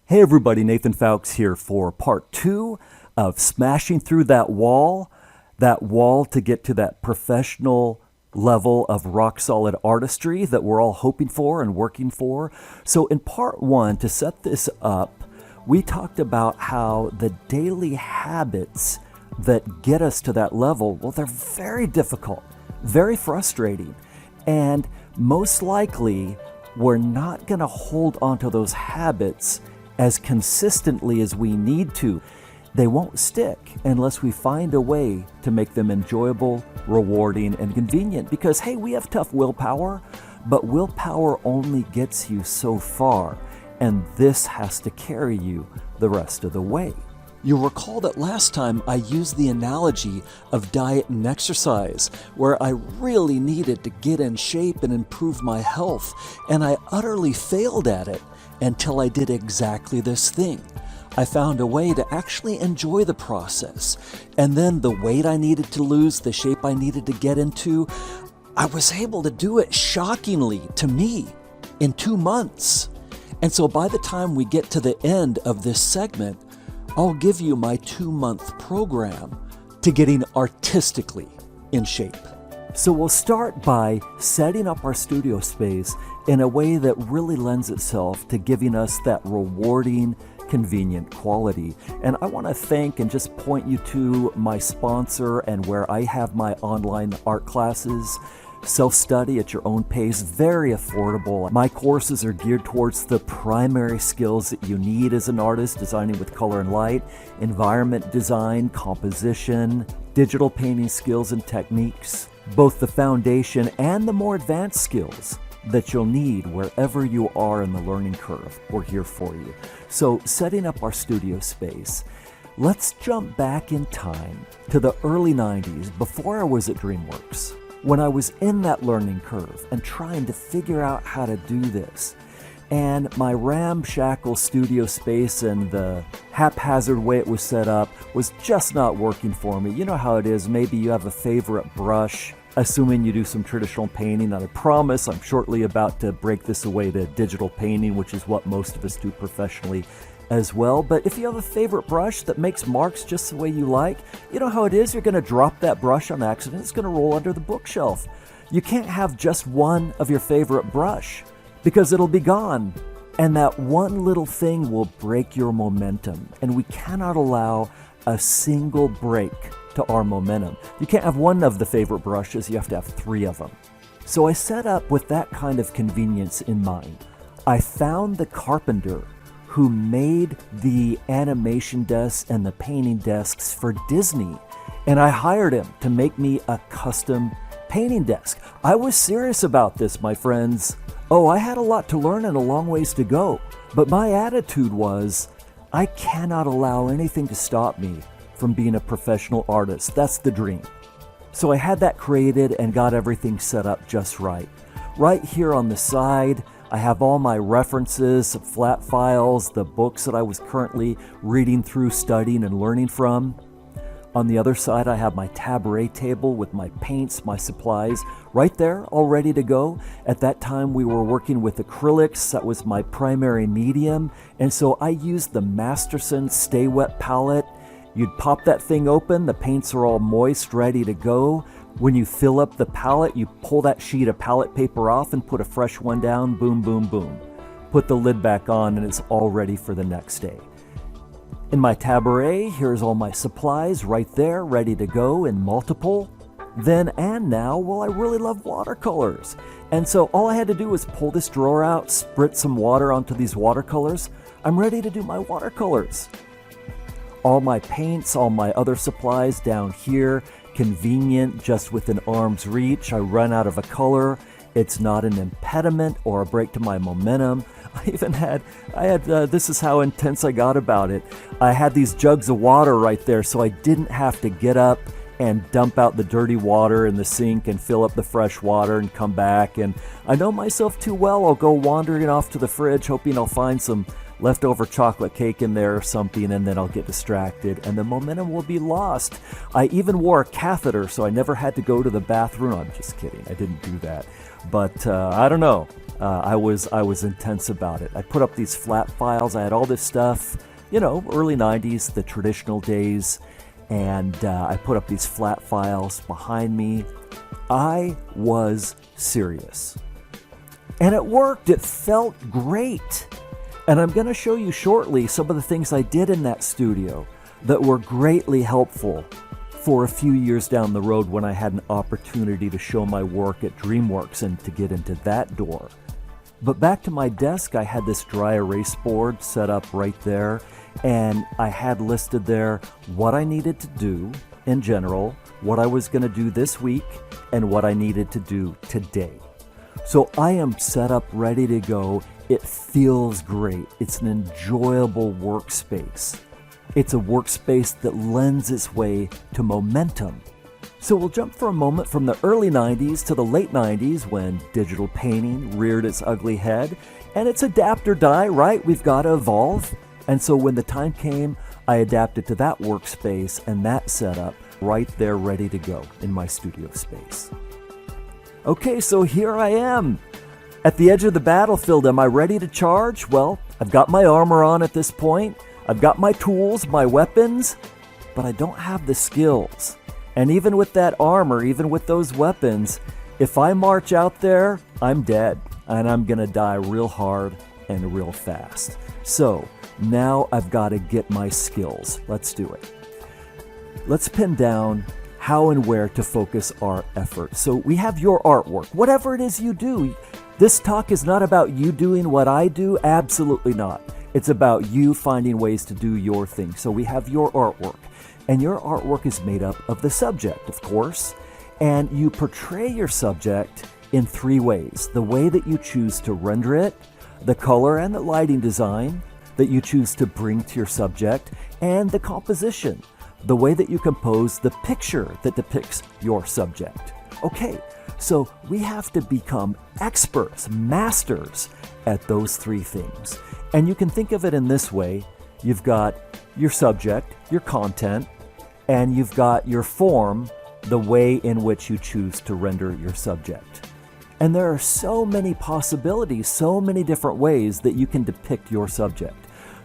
Hey everybody, Nathan Fowkes here for part 2 of smashing through that wall to get to that professional level of rock solid artistry that we're all hoping for and working for. So in part 1, to set this up, we talked about how the daily habits that get us to that level, well, they're very difficult, very frustrating, and most likely we're not going to hold onto those habits as consistently as we need to. They won't stick unless we find a way to make them enjoyable, rewarding, and convenient. Because, hey, we have tough willpower, but willpower only gets you so far, and this has to carry you the rest of the way. You'll recall that last time I used the analogy of diet and exercise, where I really needed to get in shape and improve my health, and I utterly failed at it until I did exactly this thing. I found a way to actually enjoy the process, and then the weight I needed to lose, the shape I needed to get into, I was able to do it shockingly to me in 2 months. And so by the time we get to the end of this segment, I'll give you my 2-month program to getting artistically in shape. So we'll start by setting up our studio space in a way that really lends itself to giving us that rewarding, convenient quality. And I want to thank and just point you to my sponsor and where I have my online art classes. Self-study at your own pace, very affordable. My courses are geared towards the primary skills that you need as an artist, designing with color and light, environment design, composition, digital painting skills and techniques, both the foundation and the more advanced skills that you'll need wherever you are in the learning curve. We're here for you. So setting up our studio space, let's jump back in time to the early 90s, before I was at DreamWorks. When I was in that learning curve and trying to figure out how to do this, and my ramshackle studio space and the haphazard way it was set up was just not working for me. You know how it is. Maybe you have a favorite brush, assuming you do some traditional painting, and I promise I'm shortly about to break this away to digital painting, which is what most of us do professionally as well. But if you have a favorite brush that makes marks just the way you like, you know how it is. You're going to drop that brush on accident. It's going to roll under the bookshelf. You can't have just one of your favorite brush because it'll be gone. And that one little thing will break your momentum. And we cannot allow a single break to our momentum. You can't have one of the favorite brushes. You have to have 3 of them. So I set up with that kind of convenience in mind. I found the carpenter who made the animation desks and the painting desks for Disney. And I hired him to make me a custom painting desk. I was serious about this, my friends. Oh, I had a lot to learn and a long ways to go. But my attitude was, I cannot allow anything to stop me from being a professional artist. That's the dream. So I had that created and got everything set up just right. Right here on the side, I have all my references, flat files, the books that I was currently reading through, studying, and learning from. On the other side, I have my taboret table with my paints, my supplies, right there, all ready to go. At that time, we were working with acrylics. That was my primary medium. And so I used the Masterson Stay Wet palette. You'd pop that thing open, the paints are all moist, ready to go. When you fill up the palette, you pull that sheet of palette paper off and put a fresh one down, boom, boom, boom. Put the lid back on and it's all ready for the next day. In my taboret, here's all my supplies right there, ready to go in multiple. Then and now, well, I really love watercolors. And so all I had to do was pull this drawer out, spritz some water onto these watercolors. I'm ready to do my watercolors. All my paints, all my other supplies down here, convenient, just within arm's reach. I run out of a color. It's not an impediment or a break to my momentum. This is how intense I got about it. I had these jugs of water right there, so I didn't have to get up and dump out the dirty water in the sink and fill up the fresh water and come back. And I know myself too well. I'll go wandering off to the fridge, hoping I'll find some leftover chocolate cake in there or something, and then I'll get distracted and the momentum will be lost. I even wore a catheter so I never had to go to the bathroom. I'm just kidding, I didn't do that. But I don't know. I was intense about it. I put up these flat files. I had all this stuff, early 90s, the traditional days, and I put up these flat files behind me. I was serious. And it worked. It felt great. And I'm going to show you shortly some of the things I did in that studio that were greatly helpful for a few years down the road when I had an opportunity to show my work at DreamWorks and to get into that door. But back to my desk, I had this dry erase board set up right there, and I had listed there what I needed to do in general, what I was going to do this week, and what I needed to do today. So I am set up, ready to go. It feels great. It's an enjoyable workspace. It's a workspace that lends its way to momentum. So we'll jump for a moment from the early 90s to the late 90s when digital painting reared its ugly head. And it's adapt or die, right? We've got to evolve. And so when the time came, I adapted to that workspace and that setup right there ready to go in my studio space. Okay, so here I am. At the edge of the battlefield, am I ready to charge? Well, I've got my armor on at this point. I've got my tools, my weapons, but I don't have the skills. And even with that armor, even with those weapons, if I march out there, I'm dead. And I'm going to die real hard and real fast. So now I've got to get my skills. Let's do it. Let's pin down how and where to focus our effort. So we have your artwork, whatever it is you do. This talk is not about you doing what I do. Absolutely not. It's about you finding ways to do your thing. So we have your artwork. And your artwork is made up of the subject, of course. And you portray your subject in three ways. The way that you choose to render it, the color and the lighting design that you choose to bring to your subject, and the composition, the way that you compose the picture that depicts your subject. Okay, so we have to become experts, masters at those three things. And you can think of it in this way. You've got your subject, your content, and you've got your form, the way in which you choose to render your subject. And there are so many possibilities, so many different ways that you can depict your subject.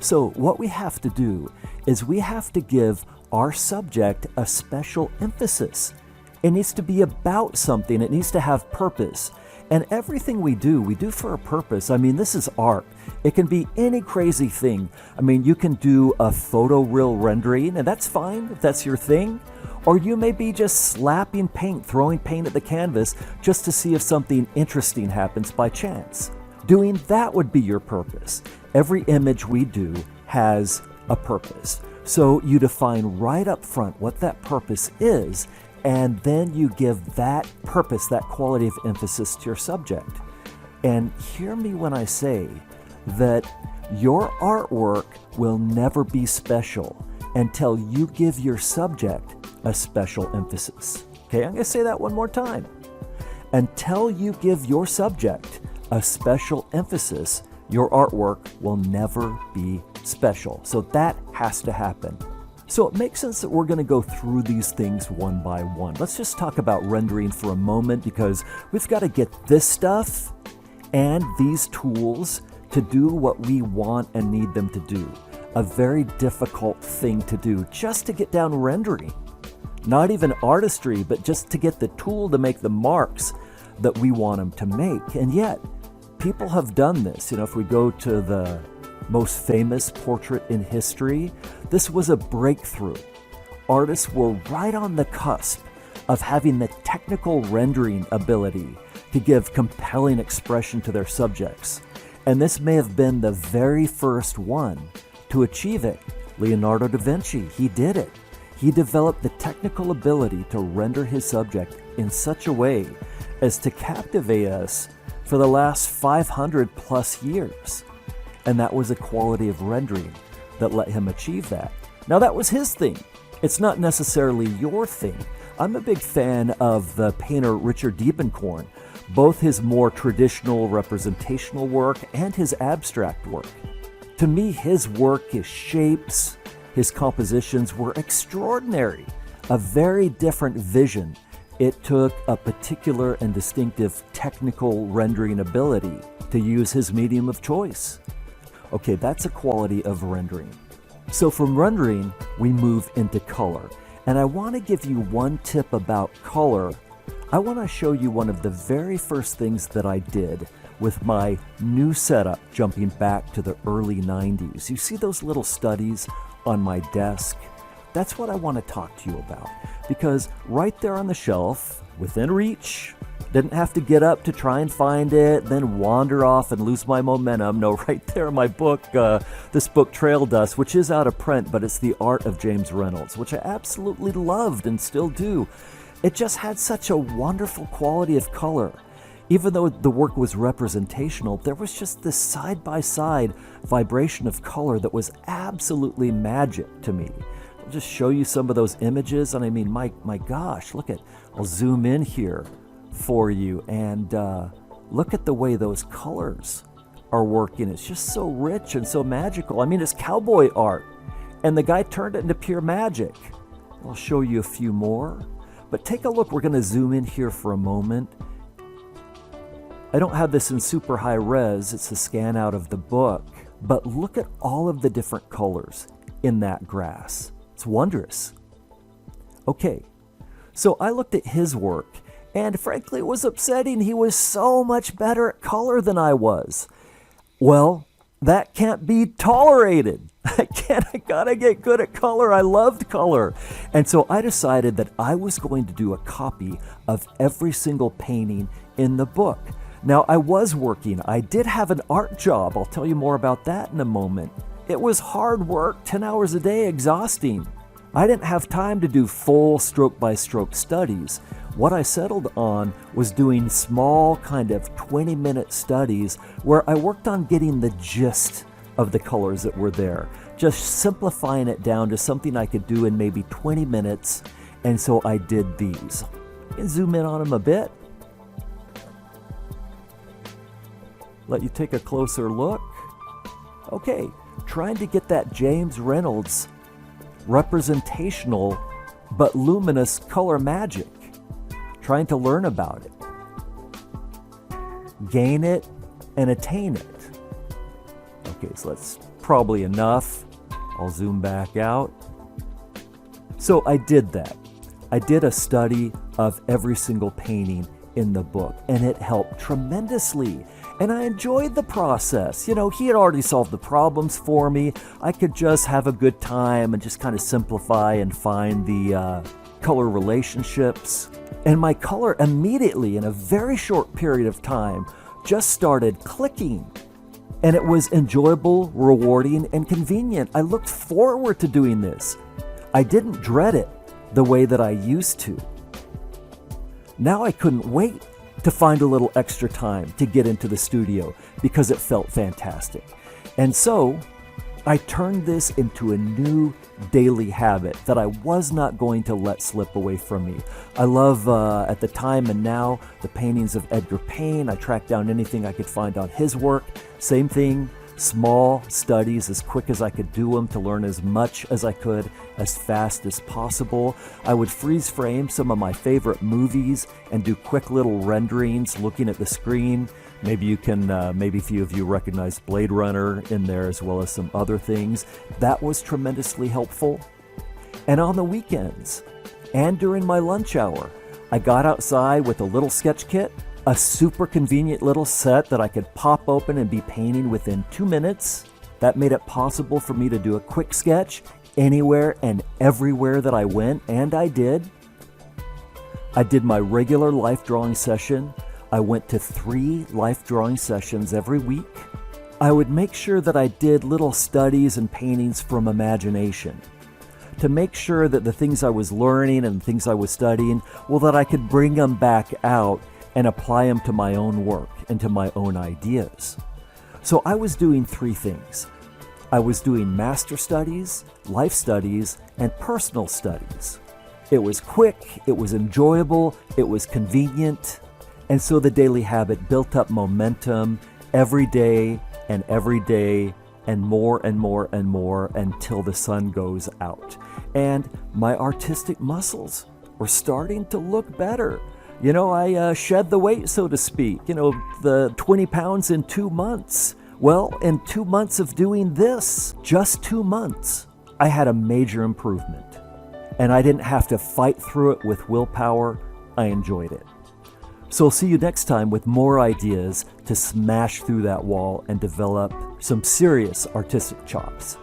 So what we have to do is we have to give our subject a special emphasis. It needs to be about something. It needs to have purpose. And everything we do for a purpose. I mean, this is art. It can be any crazy thing. I mean, you can do a photoreal rendering, and that's fine if that's your thing. Or you may be just slapping paint, throwing paint at the canvas just to see if something interesting happens by chance. Doing that would be your purpose. Every image we do has a purpose. So you define right up front what that purpose is, and then you give that purpose, that quality of emphasis to your subject. And hear me when I say that your artwork will never be special until you give your subject a special emphasis. Okay, I'm going to say that one more time. Until you give your subject a special emphasis, your artwork will never be special. So that has to happen. So it makes sense that we're going to go through these things one by one. Let's just talk about rendering for a moment, because we've got to get this stuff and these tools to do what we want and need them to do. A very difficult thing to do just to get down rendering. Not even artistry, but just to get the tool to make the marks that we want them to make. And yet, people have done this. If we go to the most famous portrait in history, this was a breakthrough. Artists were right on the cusp of having the technical rendering ability to give compelling expression to their subjects. And this may have been the very first one to achieve it. Leonardo da Vinci, he did it. He developed the technical ability to render his subject in such a way as to captivate us for the last 500 plus years. And that was a quality of rendering that let him achieve that. Now, that was his thing. It's not necessarily your thing. I'm a big fan of the painter Richard Diebenkorn, both his more traditional representational work and his abstract work. To me, his work, his shapes, his compositions were extraordinary, a very different vision. It took a particular and distinctive technical rendering ability to use his medium of choice. Okay, that's a quality of rendering. So from rendering, we move into color. And I want to give you one tip about color. I want to show you one of the very first things that I did with my new setup, jumping back to the early 90s. You see those little studies on my desk? That's what I want to talk to you about. Because right there on the shelf, within reach, didn't have to get up to try and find it, then wander off and lose my momentum. No, right there in my book, this book, Trail Dust, which is out of print, but it's the art of James Reynolds, which I absolutely loved and still do. It just had such a wonderful quality of color. Even though the work was representational, there was just this side-by-side vibration of color that was absolutely magic to me. I'll just show you some of those images, and I mean, my gosh, look at, I'll zoom in here for you, and look at the way those colors are working. It's just so rich and so magical. I mean, it's cowboy art, and the guy turned it into pure magic. I'll show you a few more, but take a look. We're going to zoom in here for a moment. I don't have this in super high res, it's a scan out of the book, but look at all of the different colors in that grass. It's wondrous. Okay, so I looked at his work, and frankly it was upsetting. He was so much better at color than I was. Well, that can't be tolerated. I gotta get good at color. I loved color. And so I decided that I was going to do a copy of every single painting in the book. Now, I was working. I did have an art job. I'll tell you more about that in a moment. It was hard work, 10 hours a day, exhausting. I didn't have time to do full stroke-by-stroke studies. What I settled on was doing small, kind of 20-minute studies where I worked on getting the gist of the colors that were there, just simplifying it down to something I could do in maybe 20 minutes, and so I did these. You can zoom in on them a bit. Let you take a closer look. Okay, trying to get that James Reynolds representational but luminous color magic. Trying to learn about it. Gain it and attain it. Okay, so that's probably enough. I'll zoom back out. So I did that. I did a study of every single painting in the book, and it helped tremendously. And I enjoyed the process. You know, he had already solved the problems for me. I could just have a good time and just kind of simplify and find the color relationships. And my color immediately, in a very short period of time, just started clicking. And it was enjoyable, rewarding, and convenient. I looked forward to doing this. I didn't dread it the way that I used to. Now I couldn't wait to find a little extra time to get into the studio because it felt fantastic. And so I turned this into a new daily habit that I was not going to let slip away from me. I love, at the time and now, the paintings of Edgar Payne. I tracked down anything I could find on his work. Same thing, small studies as quick as I could do them to learn as much as I could as fast as possible. I would freeze frame some of my favorite movies and do quick little renderings looking at the screen. Maybe you can, maybe a few of you recognize Blade Runner in there as well as some other things. That was tremendously helpful. And on the weekends and during my lunch hour, I got outside with a little sketch kit, a super convenient little set that I could pop open and be painting within 2 minutes. That made it possible for me to do a quick sketch anywhere and everywhere that I went, and I did. I did my regular life drawing session. I went to 3 life drawing sessions every week. I would make sure that I did little studies and paintings from imagination to make sure that the things I was learning and the things I was studying, well, that I could bring them back out and apply them to my own work and to my own ideas. So I was doing 3 things. I was doing master studies, life studies, and personal studies. It was quick, it was enjoyable, it was convenient, and so the daily habit built up momentum every day and more and more until the sun goes out. And my artistic muscles were starting to look better. I shed the weight, so to speak, the 20 pounds in 2 months. Well, in 2 months of doing this, just 2 months, I had a major improvement. And I didn't have to fight through it with willpower. I enjoyed it. So I'll see you next time with more ideas to smash through that wall and develop some serious artistic chops.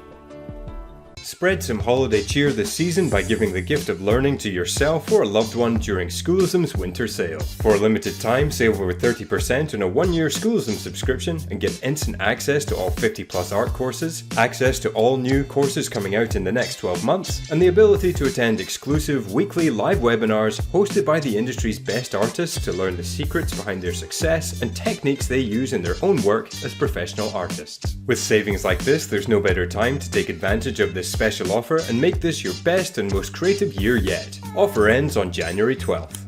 Spread some holiday cheer this season by giving the gift of learning to yourself or a loved one during Schoolism's winter sale. For a limited time, save over 30% on a 1-year Schoolism subscription and get instant access to all 50 plus art courses, access to all new courses coming out in the next 12 months, and the ability to attend exclusive weekly live webinars hosted by the industry's best artists to learn the secrets behind their success and techniques they use in their own work as professional artists. With savings like this, there's no better time to take advantage of this special offer and make this your best and most creative year yet. Offer ends on January 12th.